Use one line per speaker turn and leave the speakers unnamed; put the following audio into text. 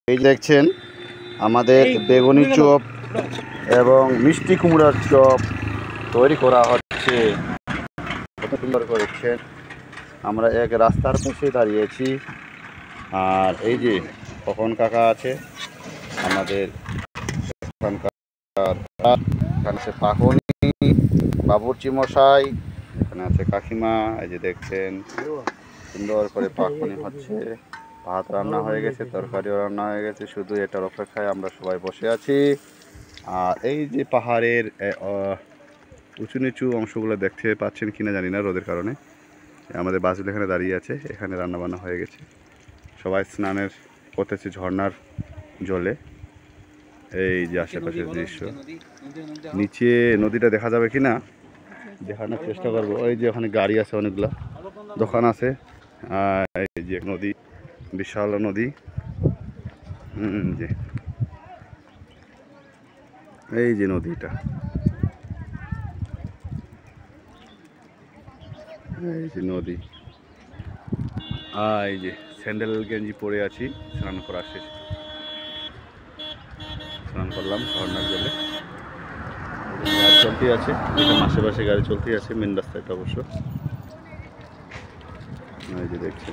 এই দেখছেন আমাদের বেগুনি চপ এবং মিষ্টি কুমড়ার চপ তৈরি করা হচ্ছে। কত সুন্দর করেছেন। আমরা এক রাস্তার পাশে দাঁড়িয়েছি, আর এই যে কখন কাকা আছে আমাদের, এখানে আছে পাকনি বাবুর্চি মশাই, এখানে আছে কাকিমা। এই যে দেখছেন সুন্দর করে পাকনি হচ্ছে, ভাত রান্না হয়ে গেছে, তরকারিও রান্না হয়ে গেছে, শুধু এটার অপেক্ষায় আমরা সবাই বসে আছি। আর এই যে পাহাড়ের উঁচু নিচু অংশগুলো দেখতে পাচ্ছেন কিনা জানি না, রোদের কারণে। আমাদের বাসগুলো এখানে দাঁড়িয়ে আছে, এখানে রান্না বান্না হয়ে গেছে, সবাই স্নানের করতেছে ঝর্ণার জলে। এই যে আশেপাশের দৃশ্য, নিচে নদীটা দেখা যাবে কিনা দেখানোর চেষ্টা করবো। ওই যে ওখানে গাড়ি আছে, অনেকগুলা দোকান আছে, এই যে নদী, বিশাল নদী। যে এই যে নদীটা, এই যে নদী। এই যে স্যান্ডেল গেঞ্জি পরে আছি, স্নান করা শেষ, স্নান করলাম ঝর্ণার জলে। গাড়ি চলতে আছে, এখানে আশেপাশে গাড়ি চলতে আছে, মেন রাস্তা এটা অবশ্য। এই যে দেখছি।